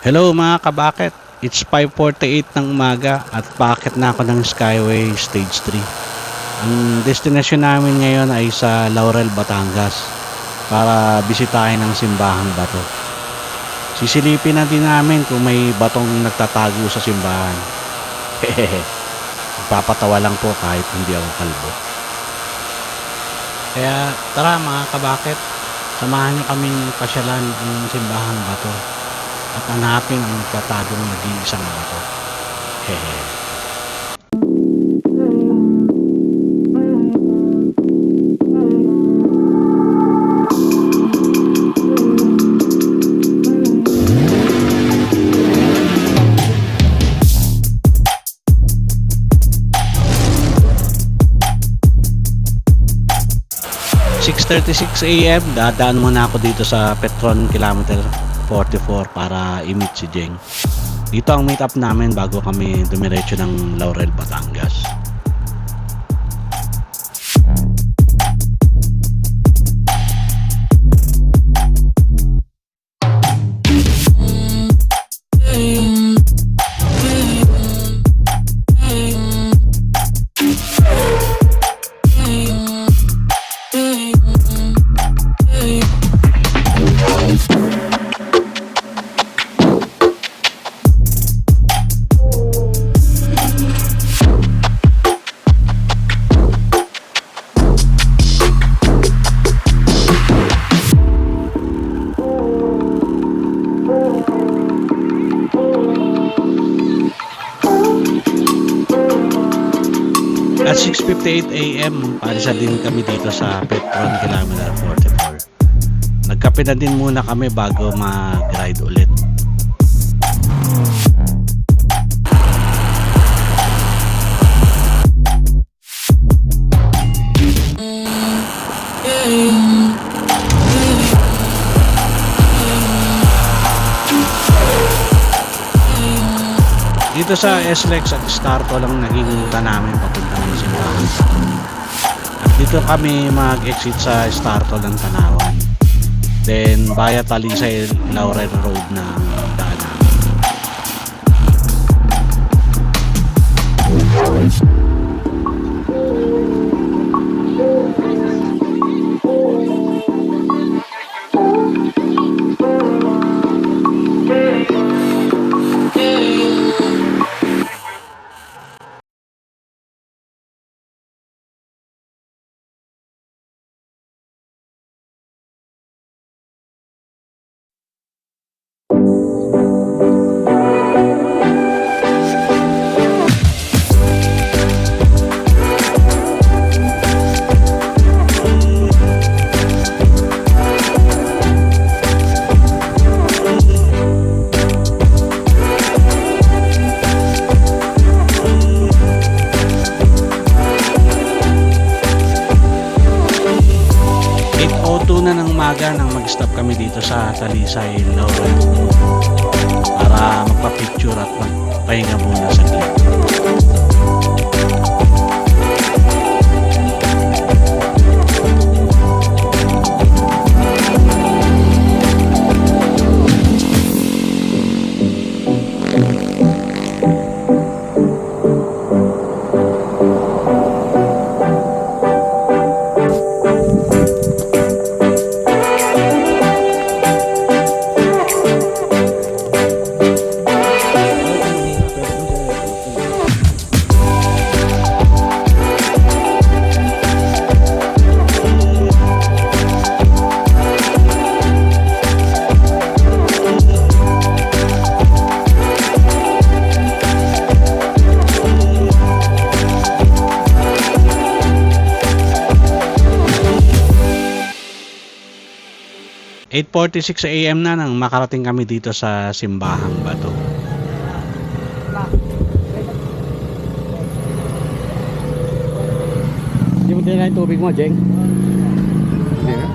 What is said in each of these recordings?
Hello mga kabakit, it's 5:48 ng umaga at paakit na ako ng Skyway Stage 3. Ang destinasyon namin ngayon ay sa Laurel, Batangas para bisitahin ang simbahang bato. Sisilipin na din namin kung may batong nagtatago sa simbahan. Hehehe, magpapatawa lang po kahit hindi ako kalbo. Kaya tara mga kabakit, samahan niyo kaming pasyalan ang simbahang bato at hanapin ang nagtatagong nag-iisang bato. Hehe. (6:36 AM) dadaan muna ako dito sa Petron Kilometer 44 para i-meet si Jeng. Dito ang meet up namin bago kami dumiretso ng Laurel, Batangas. At 6:58 AM, palisan din kami dito sa Petron Kilometer 44. Nagkape na din muna kami bago mag-ride ulit. Dito sa SLEX at Starto lang naging ruta namin papunta ng simbahan. At dito kami mag-exit sa Starto ng Tanawan. Then via Talisay Laurel Road na daan namin. Na ng umaga nang mag-stop kami dito sa Talisay Laurel para magpa-picture at magpahinga muna sa gilid. 8:46 AM na nang makarating kami dito sa simbahang bato. Hindi mo din tubig mo, Jeng? Hindi na?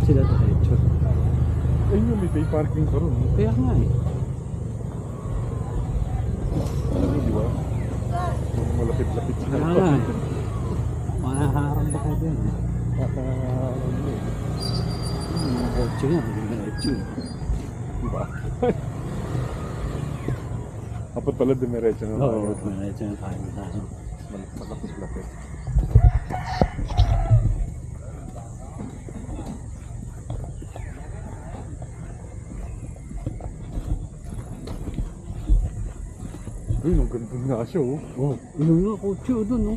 sila diretso. parking ka ron. Kaya nga eh. Alam mo, di ba? Malapit-lapit sa Kaya nga eh. Mahaharang ba kayo din? Alam mo eh. Mga kotse nga, hindi na ito. Di ba? Dapat pala dumiretso na Oo, tayo. may ito na tayo sa akin. Malapit-lapit. Uy, ang ganda nga siya oh. Oh, yun nga kotse doon, no?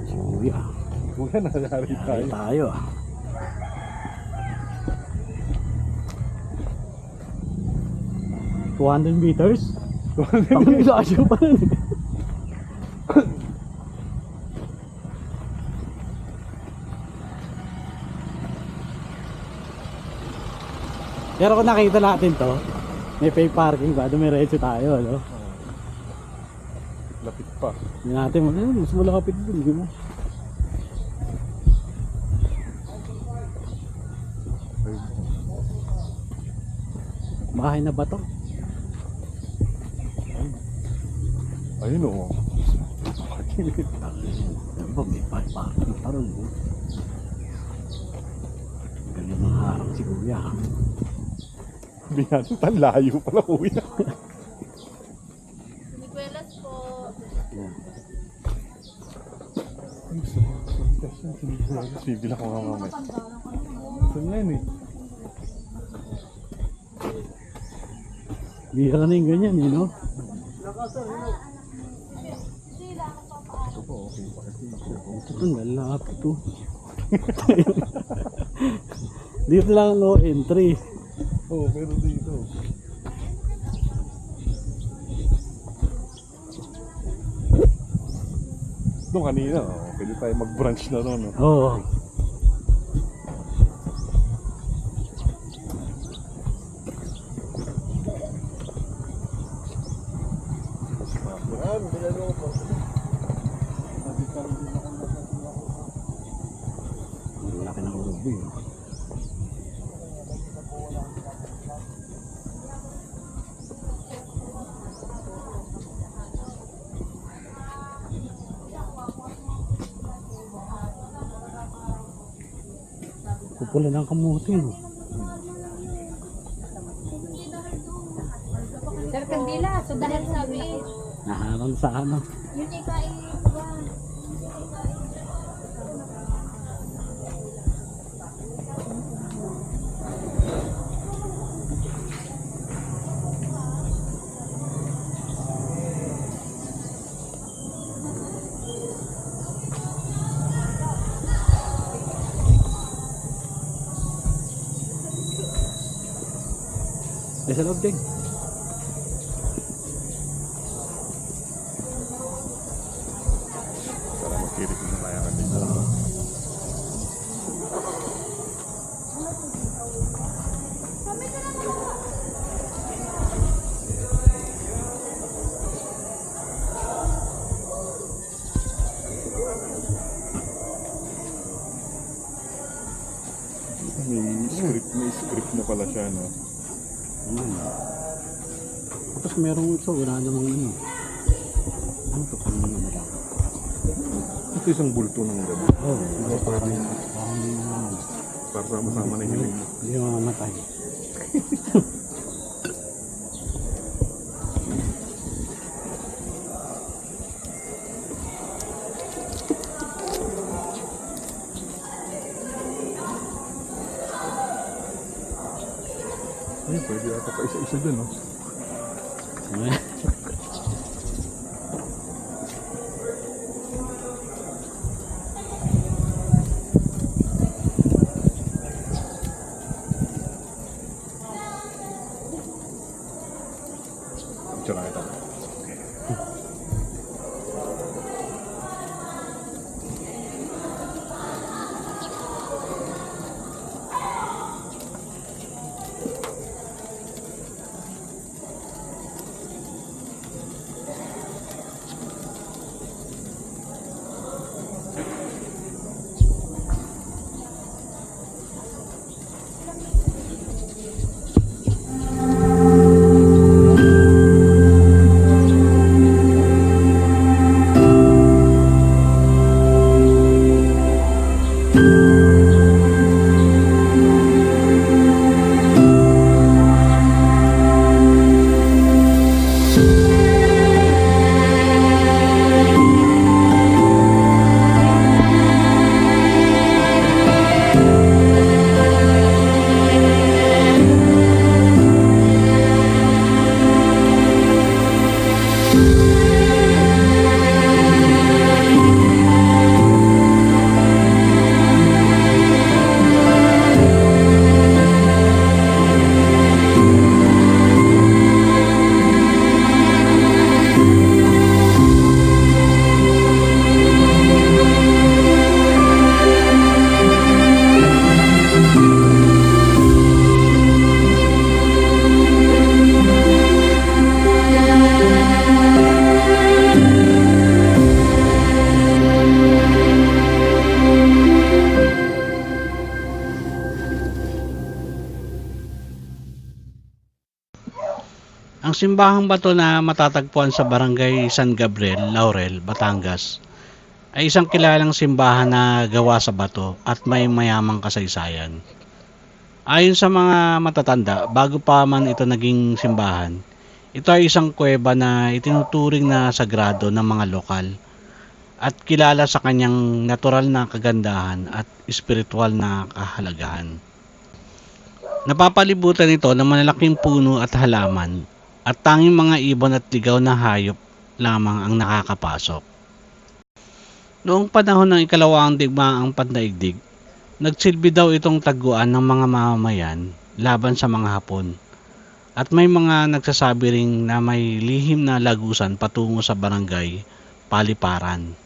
Si Kuya. Kuya, nangyari tayo. Tayo ah. $200 meters? Ang lasyo pa rin. Pero kung nakita natin to, may pay parking ba? Dumiretso tayo, ano? Lapit pa. Hindi natin, mas malapit dun, di mo? Ayun. Bahay na ba to? Ayun oh. Ano ba, may pay parking pa rin, oh. Galing mga harang si Kuya. Biyan, tan layo pala kuya. Niguelas po. Sige lang ko nga mamay. Saan yan eh? Bira na yung ganyan, eh, no? Ito po, okay pa. Ito to, lalapit to. Dito lang no entry. Oo, pero dito. Doon kanina, oh, pwede tayo mag-branch na doon. Oh. Oo. Ang laki ng ubi. Pupula ng kamuti, no? Sir Candila, so dahil sabi, Naharang sa ano. yun ikain ba? Sa loob din. Para magkirit na tayo kanina. May script na pala siya, no? Tapos merong ito, wala namang ano. Ano to? Ano naman lang? Ito isang bulto ng gabi. Oo. Ito parang para sama-sama na hiling mo. Hindi mamamatay. Ay, pwede ata pa isa-isa dun, no? Ito na kita. Ang simbahang bato na matatagpuan sa Barangay San Gabriel, Laurel, Batangas ay isang kilalang simbahan na gawa sa bato at may mayamang kasaysayan. Ayon sa mga matatanda, bago pa man ito naging simbahan, ito ay isang kuweba na itinuturing na sagrado ng mga lokal at kilala sa kanyang natural na kagandahan at espiritual na kahalagahan. Napapalibutan ito ng malalaking puno at halaman at tanging mga ibon at ligaw na hayop lamang ang nakakapasok. Noong panahon ng ikalawang digmaang pandaigdig, nagsilbi daw itong taguan ng mga mamamayan laban sa mga Hapon. At may mga nagsasabi ring na may lihim na lagusan patungo sa barangay Paliparan.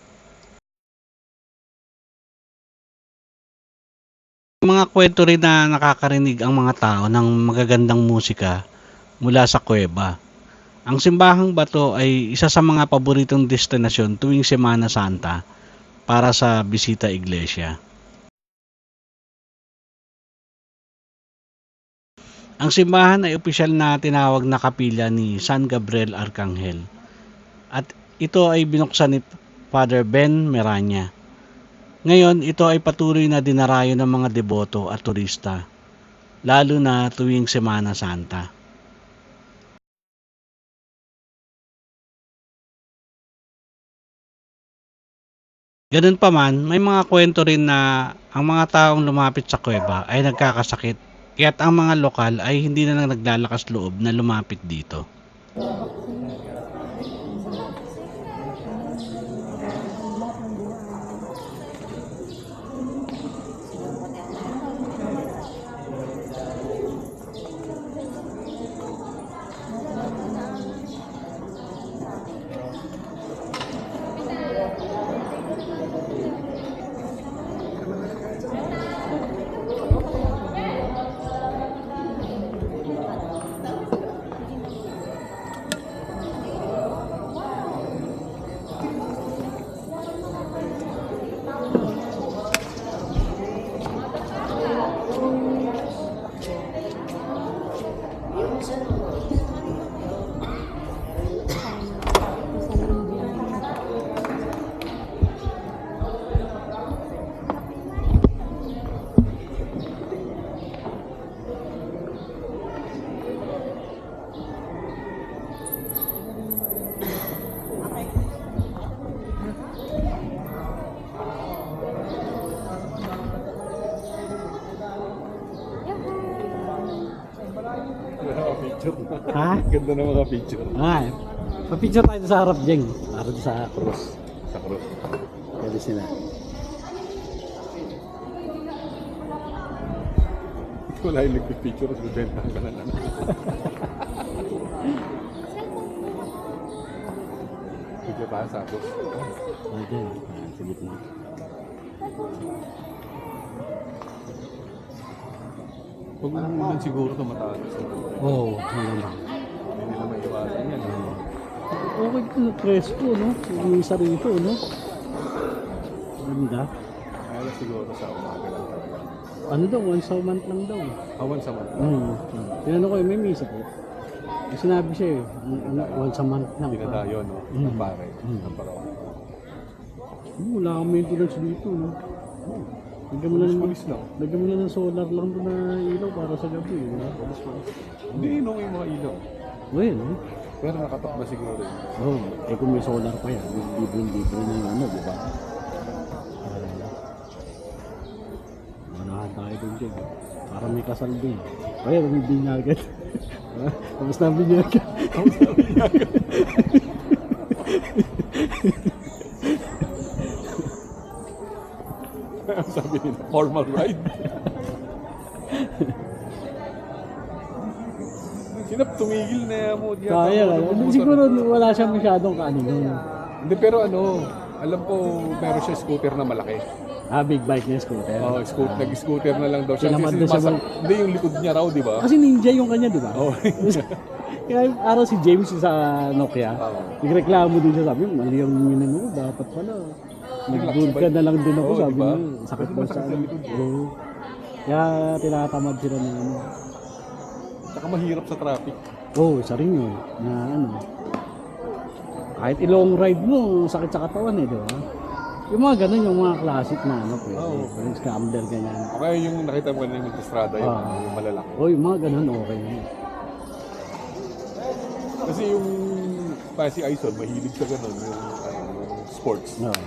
Mga kwento rin na nakakarinig ang mga tao ng magagandang musika mula sa kuweba. Ang simbahang bato ay isa sa mga paboritong destinasyon tuwing Semana Santa para sa bisita iglesia. Ang simbahan ay opisyal na tinawag na kapilya ni San Gabriel Arcangel at ito ay binuksan ni Father Ben Meranya. Ngayon, ito ay patuloy na dinarayo ng mga deboto at turista, lalo na tuwing Semana Santa. Ganun pa man, may mga kwento rin na ang mga taong lumapit sa kuweba ay nagkakasakit, kaya't ang mga lokal ay hindi na naglalakas loob na lumapit dito. Picture. Ha? Ganda ng mga picture. Ay, papicture tayo sa harap, Jeng. Para sa cross. Sa cross. Pwede sila. Wala yung nagpipicture, bibenta ka na lang. Picture tayo sa cross. Pwede. Sige po. Huwag mo naman siguro ito mataas. Oo, maganda. Hindi nila may iwasan yan. Okay ito, presko, no? Yung isa rito, no? Ganda. Kaya siguro sa umaga lang talaga. Ano daw, once a month lang daw. Awan sa mga. Tinanong ko, may misa po. May sinabi siya eh, once a month lang. Pinadayo, no? Ng pare. Ng parang. Wala kang maintenance dito, no? Lagyan mo na ng Pulis lang. lagyan mo na ng solar lang doon na ilaw para sa gabi, di ba? Hindi inong yung mga ilaw. Well, Pero nakatakba siguro yun. oh, eh kung may solar pa yan, libre na yung ano, di ba? Manahan tayo doon dyan. Para may kasal din. Kaya, may binyagan. Tapos na binyagan. Sabi nila, formal ride. Sinap tumigil na mo. di ata Kaya, ako nabubusar. siguro wala siya masyadong kanin. Hindi, pero ano, alam ko meron siya scooter na malaki. Big bike niya, scooter. Oh, nag-scooter na lang daw siya. Sinamad Kasi na siya hindi, yung likod niya raw, di ba? Kasi ninja yung kanya, di ba? Oh. Kaya araw si James sa Nokia, Oo. nagreklamo din siya, sabi mo, mali yung yun mo, dapat pala. Nag-good ka na lang din ako, Oo, sabi diba? niya. Sakit Pwede daw masakit sa sa likod. Oo. Kaya tinatamad sila ng ano. Saka pinakamahirap sa traffic. Oo, isa rin yun. Na ano, kahit ilong ride mo, sakit sa katawan eh, di ba? Yung mga ganun, yung mga classic na ano, pwede. Oo. Yung scrambler, ganyan. O kaya yung nakita mo kanina yung Estrada, yung malalaki. Oo, yung mga ganun, okay. Kasi yung Pasig Ison, mahilig sa ganun, yung sports. Oo.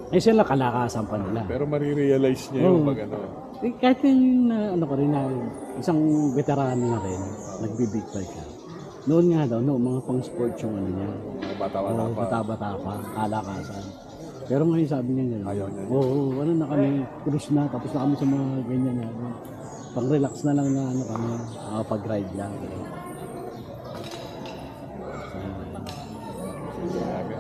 Eh sila kalakasan pa nila. Pero marirealize niya yung Oo. pag ano. Eh, kahit yung ano ko rin na isang veterano na rin, nagbibig bike ka. Noon nga daw, mga pang sports yung ano niya. Mga bata-bata Oo, pa. bata-bata pa, kalakasan. Pero ngayon sabi niya gano'n. Ayaw niya. Oo, ano na kami, cruise na, tapos na kami sa mga ganyan na. Ano, pang-relax na lang na ano kami, pag-ride lang. Grabe.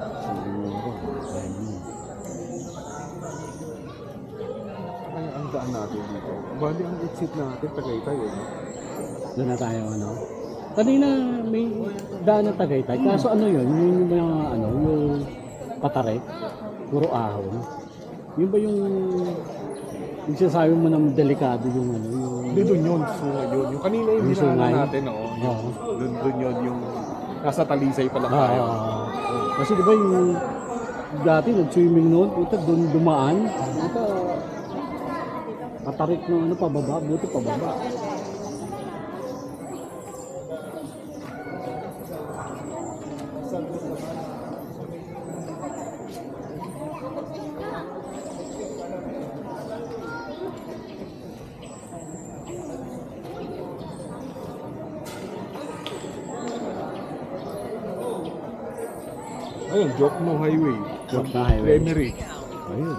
Ay, ang daan natin dito. Bali, ang exit natin, Tagaytay eh. Doon na tayo, ano. Kanina may daan na Tagaytay, kaso ano yun, yung mga ano, yung patarek, puro ahon. Yun ba yung sinasabi mo ng delikado yung ano, yung... Hindi, doon yun. Sungay yun. Yung kanina yung Yung dinaanan sungay? natin, oo. Oo. Doon yun yung nasa Talisay pa lang tayo. Kasi di ba yung dati nag-swimming noon, puta doon dumaan, puta patarik ng ano pababa, buti pababa. Ayun, Jokno Highway. Jokno Highway. Lemery. Ayun.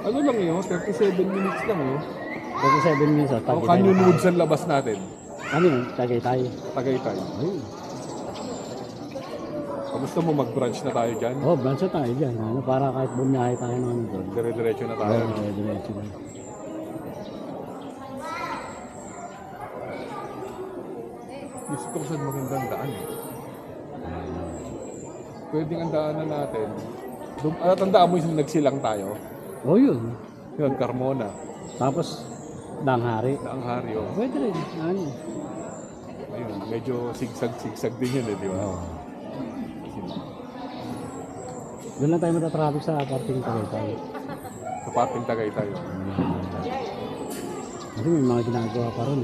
Ano lang yun? 37 minutes lang yun. 37 minutes at O Canyon Woods ang labas natin. Ano yun? Tagaytay. Tagaytay. Ayun. Kamusta mo mag-branch na tayo dyan? Oh, branch na tayo dyan. Ano, para kahit bumiyahe tayo ng ano doon. Dire-diretso na tayo. Oo, diretso na. Gusto ko saan magandang daan eh. Pwedeng ang daanan natin. Tandaan mo yung nagsilang tayo. Oh, yun. Yun, Carmona. Tapos, Danghari. Daang Haryo. Pwede rin. Ano? Ayun, medyo sigsag-sigsag din yun eh, di ba? Oo. Doon lang tayo matatraffic sa parting Tagaytay. Sa parting Tagaytay. Kasi may mga ginagawa pa rin.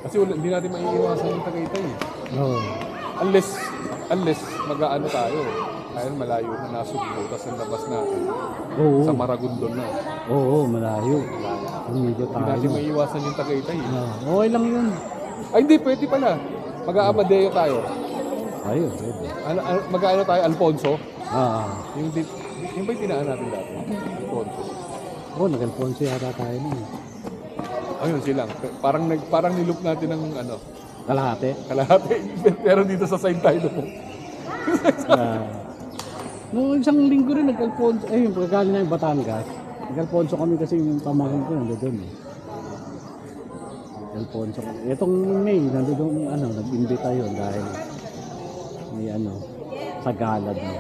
Kasi hindi natin maiiwasan yung Tagaytay eh. Oo. Unless mag-aano tayo. Ayun, malayo na nasugbo, tapos ang labas natin. Oo. Sa Maragondon na. Oo, malayo. Umigot Hindi natin tayo. maiiwasan yung Tagaytay eh. Okay lang yun. Ay hindi, pwede pala. Mag-aamadeo tayo. Ayun, pwede. Mag-aano tayo, Alfonso. Yung Yung ba yung tinaan natin dati? Alfonso. nag-Alfonso yata tayo nun. Ayun silang. Parang niloop natin ng ano, Kalahati. kalahati. Pero dito sa side tayo doon. Noong isang linggo rin nag-Alfonso. Ayun, pagkagaling na yung Batangas. Nag-Alfonso kami kasi yung pamangkin ko nandoon eh. Alfonso. Itong May, nandoon nag-invita yun dahil may sa gala daw.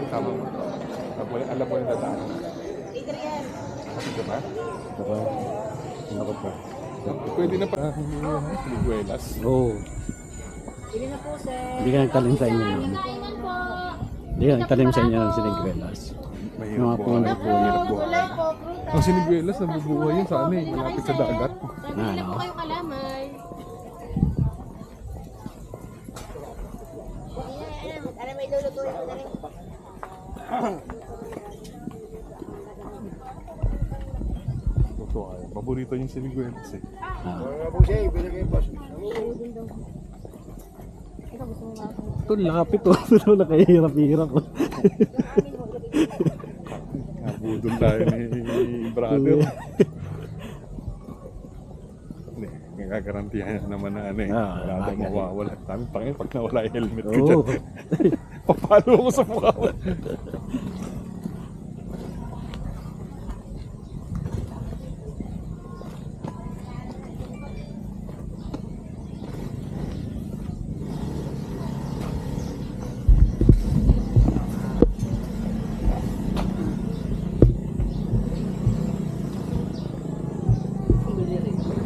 Tama mo. Alam mo yung dadaanan. Kasi diba? Diba? Ano ko pa? Pwede na pa. Liguelas. Oo. Bili na po, sir. Hindi ka nagtalim sa inyo yun. Kainan po. Hindi ka nagtalim sa inyo ng sinigwelas. Mahirap Mga po. puno. Mahirap po. Gulay po, prutas. Ang siniguelas, nabubuhay yun sa ano eh. Malapit sa dagat. Bili na po kayong kalamay. Alam, may lulutuin ko na rin. Totoo kayo. Paborito yung siniguelas eh. Ito lapit oh. Ito nakahirap-hirap. Nabudol tayo ni brother. Hindi, nagagarantihan naman na ano eh. Wala daw mawawala. Sabi, pangin, pag nawala yung helmet ko dyan. Oo. Papalo ako sa mukha ko.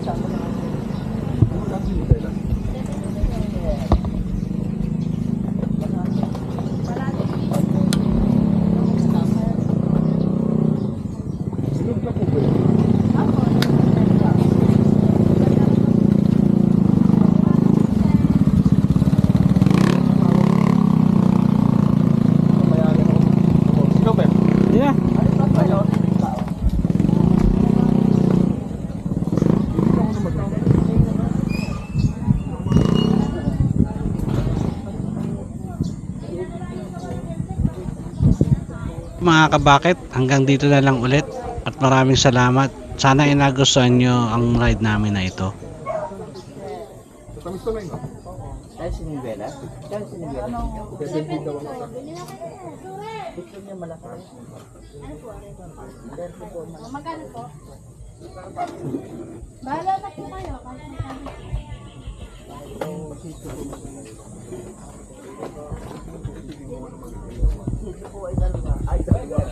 Yeah. Mga kabakit, hanggang dito na lang ulit at maraming salamat. Sana ay nagustuhan nyo ang ride namin na ito. Tamis to na yun. Dahil sinibela? Dahil sinibela? Gusto niya malaki. Magkano po? Bahala na po kayo. Kahit magkano. Ito po ay dalawa. Ay, dalawa.